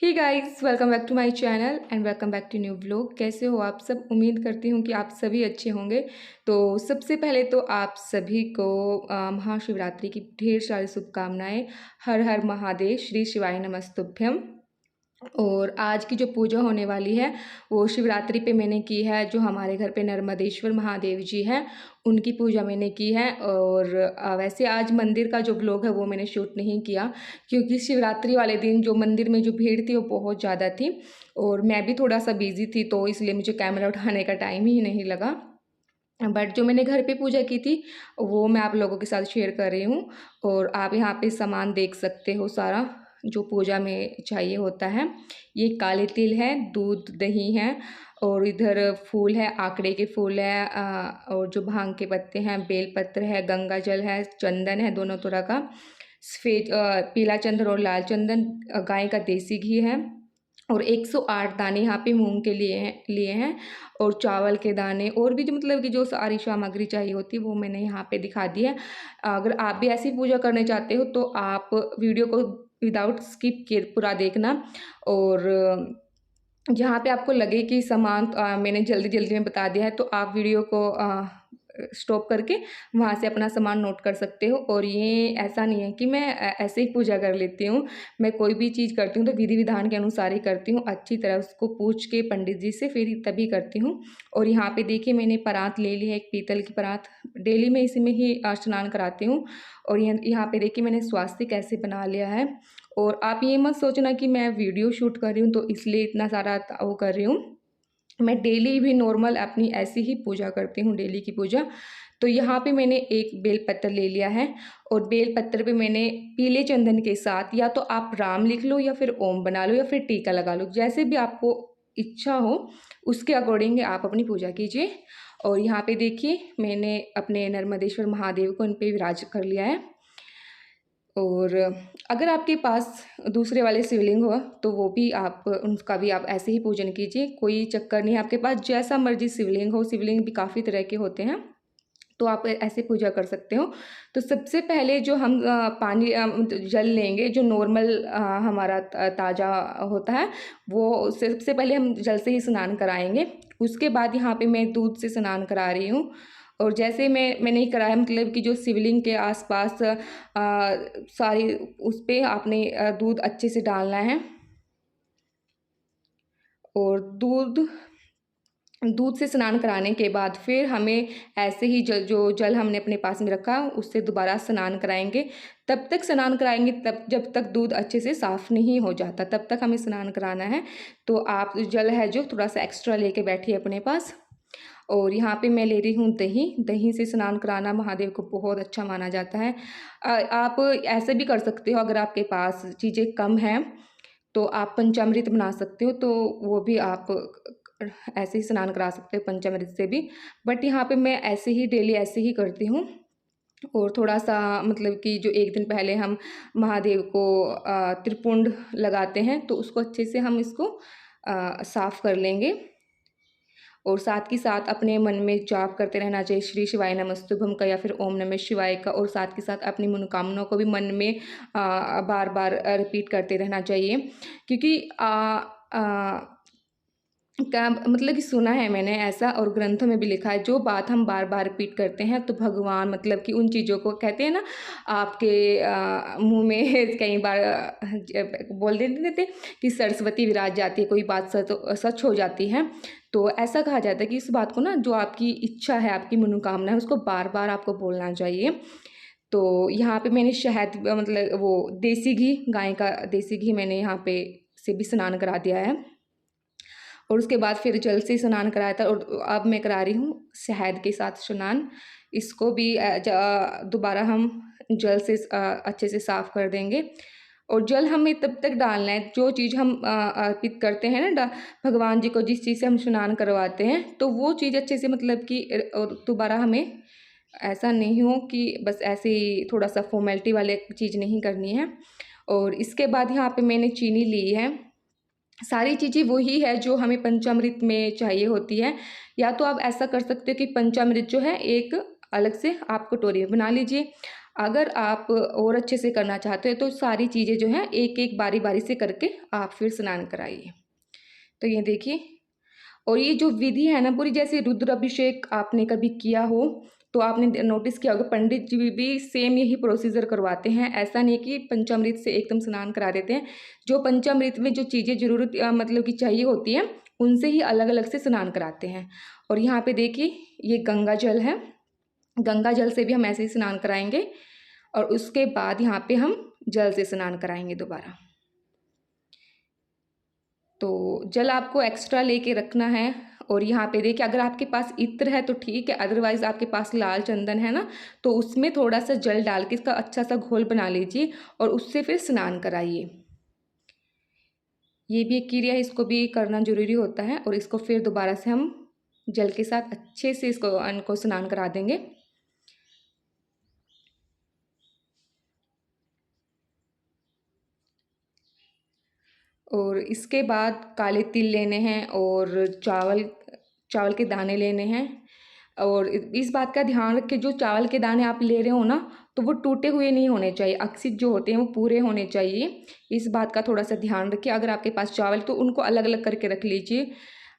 Hey guys, welcome back to my channel and welcome back to new vlog. कैसे हो आप सब? उम्मीद करती हूँ कि आप सभी अच्छे होंगे। तो सबसे पहले तो आप सभी को महाशिवरात्रि की ढेर सारी शुभकामनाएं। हर हर महादेव, श्री शिवाय नमस्तुभ्यम। और आज की जो पूजा होने वाली है वो शिवरात्रि पे मैंने की है। जो हमारे घर पे नर्मदेश्वर महादेव जी हैं उनकी पूजा मैंने की है। और वैसे आज मंदिर का जो ब्लॉग है वो मैंने शूट नहीं किया, क्योंकि शिवरात्रि वाले दिन जो मंदिर में जो भीड़ थी वो बहुत ज़्यादा थी और मैं भी थोड़ा सा बिजी थी, तो इसलिए मुझे कैमरा उठाने का टाइम ही नहीं लगा। बट जो मैंने घर पे पूजा की थी वो मैं आप लोगों के साथ शेयर कर रही हूँ। और आप यहाँ पे सामान देख सकते हो सारा जो पूजा में चाहिए होता है। ये काले तिल है, दूध दही है, और इधर फूल है, आंकड़े के फूल है, और जो भांग के पत्ते हैं, बेल पत्र है, गंगा जल है, चंदन है दोनों तरह का, सफ़ेद पीला चंदन और लाल चंदन, गाय का देसी घी है, और 108 दाने यहाँ पे मूंग के लिए हैं और चावल के दाने, और भी जो मतलब कि जो सारी सामग्री चाहिए होती है वो मैंने यहाँ पे दिखा दी है। अगर आप भी ऐसी पूजा करने चाहते हो तो आप वीडियो को विदाउट स्किप किए पूरा देखना। और जहाँ पे आपको लगे कि सामान मैंने जल्दी जल्दी में बता दिया है तो आप वीडियो को स्टॉप करके वहाँ से अपना सामान नोट कर सकते हो। और ये ऐसा नहीं है कि मैं ऐसे ही पूजा कर लेती हूँ। मैं कोई भी चीज़ करती हूँ तो विधि विधान के अनुसार ही करती हूँ, अच्छी तरह उसको पूछ के पंडित जी से फिर तभी करती हूँ। और यहाँ पे देखिए मैंने परात ले ली है, एक पीतल की परात। डेली मैं इसी में ही स्नान कराती हूँ। और यहाँ पे देखिए मैंने स्वास्तिक ऐसे बना लिया है। और आप ये मत सोचना कि मैं वीडियो शूट कर रही हूँ तो इसलिए इतना सारा वो कर रही हूँ। मैं डेली भी नॉर्मल अपनी ऐसी ही पूजा करती हूँ, डेली की पूजा। तो यहाँ पे मैंने एक बेल पत्र ले लिया है और बेल पत्र पे मैंने पीले चंदन के साथ या तो आप राम लिख लो या फिर ओम बना लो या फिर टीका लगा लो, जैसे भी आपको इच्छा हो उसके अकॉर्डिंग आप अपनी पूजा कीजिए। और यहाँ पे देखिए मैंने अपने नर्मदेश्वर महादेव को उन पे विराज कर लिया है। और अगर आपके पास दूसरे वाले शिवलिंग हो तो वो भी आप उनका भी आप ऐसे ही पूजन कीजिए, कोई चक्कर नहीं है। आपके पास जैसा मर्जी शिवलिंग हो, शिवलिंग भी काफ़ी तरह के होते हैं, तो आप ऐसे पूजा कर सकते हो। तो सबसे पहले जो हम पानी जल लेंगे जो नॉर्मल हमारा ताज़ा होता है, वो सबसे पहले हम जल से ही स्नान कराएंगे। उसके बाद यहाँ पे मैं दूध से स्नान करा रही हूँ। और जैसे मैंने ही कराया, मतलब कि जो शिवलिंग के आसपास सारी उस पे आपने दूध अच्छे से डालना है। और दूध दूध से स्नान कराने के बाद फिर हमें ऐसे ही जो जल हमने अपने पास में रखा उससे दोबारा स्नान कराएंगे। तब तक स्नान कराएंगे तब जब तक दूध अच्छे से साफ़ नहीं हो जाता, तब तक हमें स्नान कराना है। तो आप जल है जो थोड़ा सा एक्स्ट्रा लेके बैठिए अपने पास। और यहाँ पे मैं ले रही हूँ दही। दही से स्नान कराना महादेव को बहुत अच्छा माना जाता है। आप ऐसे भी कर सकते हो, अगर आपके पास चीज़ें कम हैं तो आप पंचामृत बना सकते हो, तो वो भी आप ऐसे ही स्नान करा सकते हो पंचामृत से भी। बट यहाँ पे मैं ऐसे ही डेली ऐसे ही करती हूँ। और थोड़ा सा मतलब कि जो एक दिन पहले हम महादेव को त्रिपुंड लगाते हैं तो उसको अच्छे से हम इसको साफ़ कर लेंगे। और साथ ही साथ अपने मन में जाप करते रहना चाहिए, श्री शिवाय नमस्तुभ्यम का या फिर ओम नमः शिवाय का। और साथ के साथ अपनी मनोकामनाओं को भी मन में बार बार रिपीट करते रहना चाहिए, क्योंकि का मतलब कि सुना है मैंने ऐसा, और ग्रंथों में भी लिखा है, जो बात हम बार बार रिपीट करते हैं तो भगवान मतलब कि उन चीज़ों को कहते हैं ना, आपके मुंह में कई बार बोल देते थे कि सरस्वती विराज जाती है, कोई बात सच हो जाती है। तो ऐसा कहा जाता है कि इस बात को ना, जो आपकी इच्छा है, आपकी मनोकामना है, उसको बार बार आपको बोलना चाहिए। तो यहाँ पे मैंने शहद मतलब वो देसी घी, गाय का देसी घी मैंने यहाँ पे से भी स्नान करा दिया है। और उसके बाद फिर जल से स्नान कराया था और अब मैं करा रही हूँ शहद के साथ स्नान। इसको भी दोबारा हम जल से अच्छे से साफ़ कर देंगे। और जल हमें तब तक डालना है, जो चीज़ हम अर्पित करते हैं ना भगवान जी को, जिस चीज़ से हम स्नान करवाते हैं, तो वो चीज़ अच्छे से मतलब कि और दोबारा हमें ऐसा नहीं हो कि बस ऐसे ही थोड़ा सा फॉर्मेलिटी वाले चीज़ नहीं करनी है। और इसके बाद यहाँ पे मैंने चीनी ली है। सारी चीज़ें वही है जो हमें पंचामृत में चाहिए होती है। या तो आप ऐसा कर सकते हो कि पंचामृत जो है एक अलग से आप कटोरी में बना लीजिए। अगर आप और अच्छे से करना चाहते हो तो सारी चीज़ें जो हैं एक एक बारी बारी से करके आप फिर स्नान कराइए। तो ये देखिए, और ये जो विधि है ना पूरी, जैसे रुद्राभिषेक आपने कभी किया हो तो आपने नोटिस किया होगा पंडित जी भी सेम यही प्रोसीजर करवाते हैं। ऐसा नहीं कि पंचामृत से एकदम स्नान करा देते हैं। जो पंचामृत में जो चीज़ें ज़रूरत मतलब कि चाहिए होती हैं उनसे ही अलग अलग से स्नान कराते हैं। और यहाँ पे देखिए ये गंगा जल है, गंगा जल से भी हम ऐसे ही स्नान कराएंगे और उसके बाद यहाँ पे हम जल से स्नान कराएंगे दोबारा। तो जल आपको एक्स्ट्रा लेके रखना है। और यहाँ पे देखिए अगर आपके पास इत्र है तो ठीक है, अदरवाइज़ आपके पास लाल चंदन है ना, तो उसमें थोड़ा सा जल डाल के इसका अच्छा सा घोल बना लीजिए और उससे फिर स्नान कराइए। ये भी एक क्रिया है, इसको भी करना जरूरी होता है। और इसको फिर दोबारा से हम जल के साथ अच्छे से इनको स्नान करा देंगे। और इसके बाद काले तिल लेने हैं और चावल चावल के दाने लेने हैं। और इस बात का ध्यान रखें, जो चावल के दाने आप ले रहे हो ना तो वो टूटे हुए नहीं होने चाहिए, अक्षित जो होते हैं वो पूरे होने चाहिए। इस बात का थोड़ा सा ध्यान रखिए। अगर आपके पास चावल तो उनको अलग अलग करके रख लीजिए,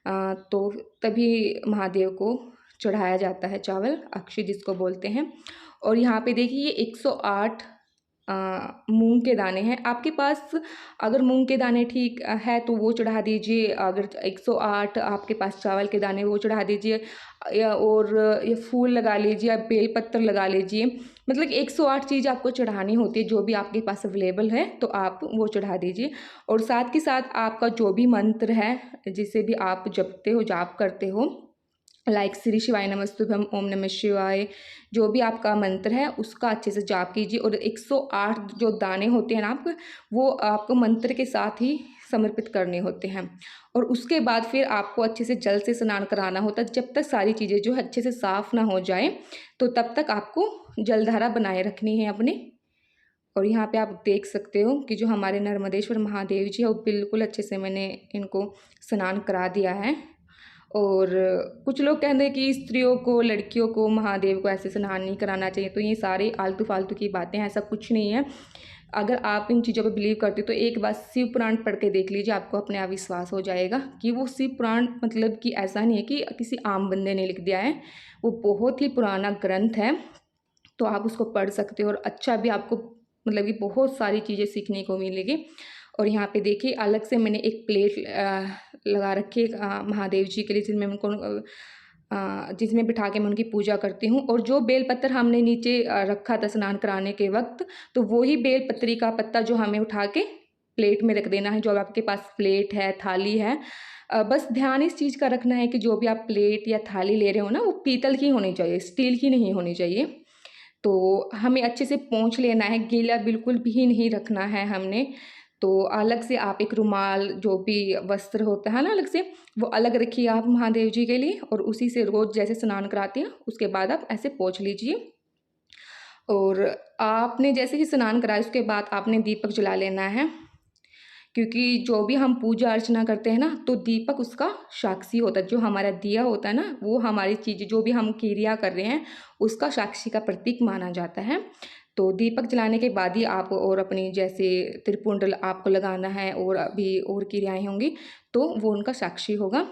तो तभी महादेव को चढ़ाया जाता है चावल, अक्षित जिसको बोलते हैं। और यहाँ पे देखिए ये 108 मूंग के दाने हैं आपके पास। अगर मूंग के दाने ठीक है तो वो चढ़ा दीजिए, अगर 108 आपके पास चावल के दाने वो चढ़ा दीजिए, और ये फूल लगा लीजिए, आप बेल पत्र लगा लीजिए। मतलब 108 चीज़ आपको चढ़ानी होती है, जो भी आपके पास अवेलेबल है तो आप वो चढ़ा दीजिए। और साथ के साथ आपका जो भी मंत्र है जिसे भी आप जपते हो, जाप करते हो, लाइक श्री शिवाय नमस्तुभ्यम, ओम नमः शिवाय, जो भी आपका मंत्र है उसका अच्छे से जाप कीजिए। और 108 जो दाने होते हैं ना आप, वो आपको मंत्र के साथ ही समर्पित करने होते हैं। और उसके बाद फिर आपको अच्छे से जल से स्नान कराना होता है। जब तक सारी चीज़ें जो है अच्छे से साफ़ ना हो जाए तो तब तक आपको जलधारा बनाए रखनी है अपने। और यहाँ पे आप देख सकते हो कि जो हमारे नर्मदेश्वर महादेव जी है वो बिल्कुल अच्छे से मैंने इनको स्नान करा दिया है। और कुछ लोग कहते हैं कि स्त्रियों को, लड़कियों को महादेव को ऐसे स्नान नहीं कराना चाहिए, तो ये सारे आलतू फालतू की बातें हैं, ऐसा कुछ नहीं है। अगर आप इन चीज़ों पर बिलीव करते हो तो एक बार शिव पुराण पढ़ के देख लीजिए, आपको अपने आप विश्वास हो जाएगा कि वो शिव पुराण मतलब कि ऐसा नहीं है कि किसी आम बंदे ने लिख दिया है, वो बहुत ही पुराना ग्रंथ है। तो आप उसको पढ़ सकते हो और अच्छा भी आपको मतलब कि बहुत सारी चीज़ें सीखने को मिलेगी। और यहाँ पे देखिए अलग से मैंने एक प्लेट लगा रखी है महादेव जी के लिए, जिसमें उनको जिसमें बिठा के मैं उनकी पूजा करती हूँ। और जो बेल पत्तर हमने नीचे रखा था स्नान कराने के वक्त, तो वही बेल पत्री का पत्ता जो हमें उठा के प्लेट में रख देना है। जो आपके पास प्लेट है, थाली है, बस ध्यान इस चीज़ का रखना है कि जो भी आप प्लेट या थाली ले रहे हो ना वो पीतल की होनी चाहिए, स्टील की नहीं होनी चाहिए। तो हमें अच्छे से पोंछ लेना है, गीला बिल्कुल भी नहीं रखना है हमने। तो अलग से आप एक रुमाल, जो भी वस्त्र होता है ना अलग से, वो अलग रखिए आप महादेव जी के लिए। और उसी से रोज़ जैसे स्नान कराते हैं उसके बाद आप ऐसे पोंछ लीजिए। और आपने जैसे ही स्नान कराया उसके बाद आपने दीपक जला लेना है, क्योंकि जो भी हम पूजा अर्चना करते हैं ना तो दीपक उसका साक्षी होता है। जो हमारा दिया होता है ना वो हमारी चीज़, जो भी हम क्रिया कर रहे हैं उसका साक्षी का प्रतीक माना जाता है। तो दीपक जलाने के बाद ही आप और अपनी जैसे त्रिपुंड आपको लगाना है और अभी और क्रियाएं होंगी तो वो उनका साक्षी होगा।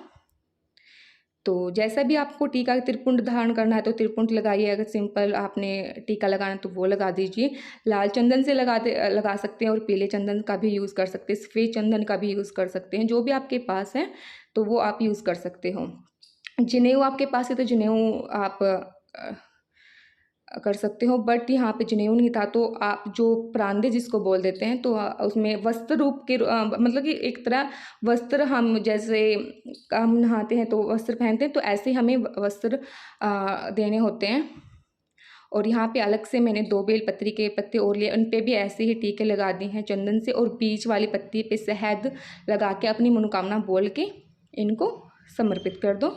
तो जैसा भी आपको टीका त्रिपुंड धारण करना है तो त्रिपुंड लगाइए, अगर सिंपल आपने टीका लगाना है तो वो लगा दीजिए। लाल चंदन से लगा सकते हैं और पीले चंदन का भी यूज़ कर सकते हैं, सफ़ेद चंदन का भी यूज़ कर सकते हैं, जो भी आपके पास है तो वो आप यूज़ कर सकते हो। जनेऊ आपके पास है तो जनेऊ आप कर सकते हो, बट यहाँ पे जनेऊ नहीं था तो आप जो परांदे जिसको बोल देते हैं तो उसमें वस्त्र रूप के मतलब कि एक तरह वस्त्र, हम जैसे हम नहाते हैं तो वस्त्र पहनते हैं तो ऐसे हमें वस्त्र देने होते हैं। और यहाँ पे अलग से मैंने 2 बेलपत्री के पत्ते और लिए, उन पे भी ऐसे ही टीके लगा दिए हैं चंदन से। और बीच वाली पत्ती पे शहद लगा के अपनी मनोकामना बोल के इनको समर्पित कर दो।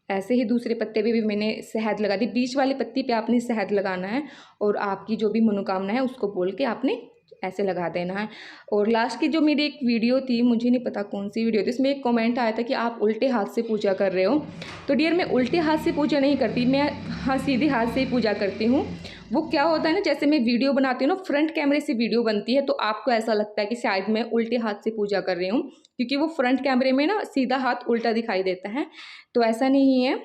ऐसे ही दूसरे पत्ते पे भी मैंने शहद लगा दी, बीच वाली पत्ती पे आपने शहद लगाना है और आपकी जो भी मनोकामना है उसको बोल के आपने ऐसे लगा देना है। और लास्ट की जो मेरी एक वीडियो थी, मुझे नहीं पता कौन सी वीडियो थी, उसमें एक कमेंट आया था कि आप उल्टे हाथ से पूजा कर रहे हो। तो डियर, मैं उल्टे हाथ से पूजा नहीं करती, मैं हाँ सीधे हाथ से ही पूजा करती हूँ। वो क्या होता है ना, जैसे मैं वीडियो बनाती हूँ ना, फ्रंट कैमरे से वीडियो बनती है, तो आपको ऐसा लगता है कि शायद मैं उल्टे हाथ से पूजा कर रही हूँ, क्योंकि वो फ्रंट कैमरे में ना सीधा हाथ उल्टा दिखाई देता है। तो ऐसा नहीं है,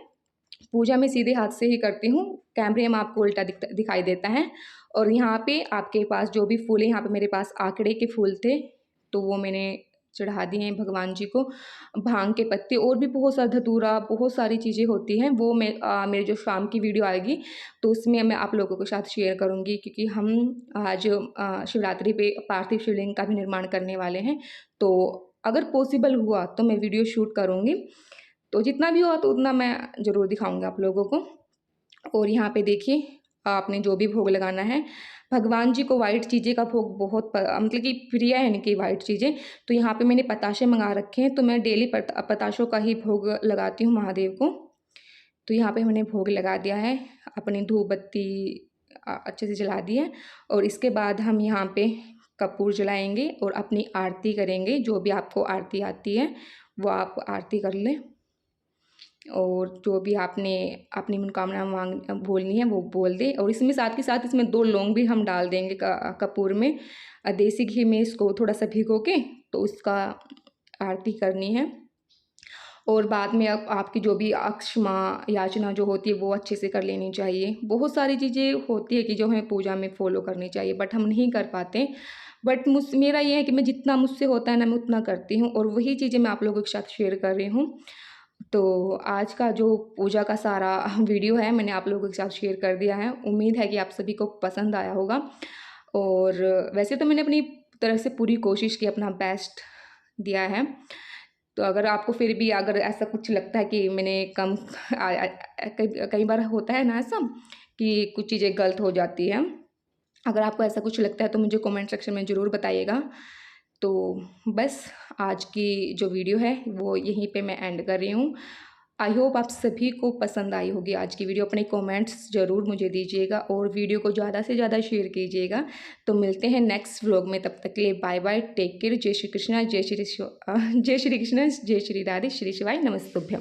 पूजा मैं सीधे हाथ से ही करती हूँ, कैमरे में आपको उल्टा दिखाई देता है। और यहाँ पे आपके पास जो भी फूल है, यहाँ पे मेरे पास आकड़े के फूल थे, तो वो मैंने चढ़ा दिए हैं भगवान जी को। भांग के पत्ते और भी बहुत सारा धतूरा, बहुत सारी चीज़ें होती हैं, वो मैं मेरी जो शाम की वीडियो आएगी तो उसमें मैं आप लोगों के साथ शेयर करूँगी, क्योंकि हम आज शिवरात्रि पे पार्थिव शिवलिंग का भी निर्माण करने वाले हैं। तो अगर पॉसिबल हुआ तो मैं वीडियो शूट करूँगी, तो जितना भी हुआ तो उतना मैं ज़रूर दिखाऊँगी आप लोगों को। और यहाँ पे देखिए, आपने जो भी भोग लगाना है, भगवान जी को वाइट चीज़ें का भोग बहुत मतलब कि प्रिय है इनकी वाइट चीज़ें। तो यहाँ पे मैंने पताशे मंगा रखे हैं, तो मैं डेली पताशों का ही भोग लगाती हूँ महादेव को। तो यहाँ पे मैंने भोग लगा दिया है, अपनी धूप बत्ती अच्छे से जला दी है। और इसके बाद हम यहाँ पे कपूर जलाएंगे और अपनी आरती करेंगे। जो भी आपको आरती आती है वो आप आरती कर लें, और जो भी आपने अपनी मनोकामना बोलनी है वो बोल दें। और इसमें साथ के साथ इसमें 2 लौंग भी हम डाल देंगे कपूर में, देसी घी में इसको थोड़ा सा भिगो के, तो उसका आरती करनी है। और बाद में अब आपकी जो भी अक्षमा याचना जो होती है वो अच्छे से कर लेनी चाहिए। बहुत सारी चीज़ें होती है कि जो हमें पूजा में फॉलो करनी चाहिए, बट हम नहीं कर पाते। बट मेरा ये है कि मैं जितना मुझसे होता है ना, मैं उतना करती हूँ, और वही चीज़ें मैं आप लोगों के साथ शेयर कर रही हूँ। तो आज का जो पूजा का सारा वीडियो है मैंने आप लोगों के साथ शेयर कर दिया है। उम्मीद है कि आप सभी को पसंद आया होगा। और वैसे तो मैंने अपनी तरफ से पूरी कोशिश की, अपना बेस्ट दिया है। तो अगर आपको फिर भी अगर ऐसा कुछ लगता है कि मैंने कम कई बार होता है ना ऐसा कि कुछ चीज़ें गलत हो जाती हैं, अगर आपको ऐसा कुछ लगता है तो मुझे कमेंट सेक्शन में ज़रूर बताइएगा। तो बस आज की जो वीडियो है वो यहीं पे मैं एंड कर रही हूँ। आई होप आप सभी को पसंद आई होगी आज की वीडियो। अपने कमेंट्स ज़रूर मुझे दीजिएगा और वीडियो को ज़्यादा से ज़्यादा शेयर कीजिएगा। तो मिलते हैं नेक्स्ट व्लॉग में, तब तक के लिए बाय बाय, टेक केयर, जय श्री कृष्णा, जय श्री कृष्ण, जय श्री राधे, श्री शिवाय, नमस्तुभ्यम।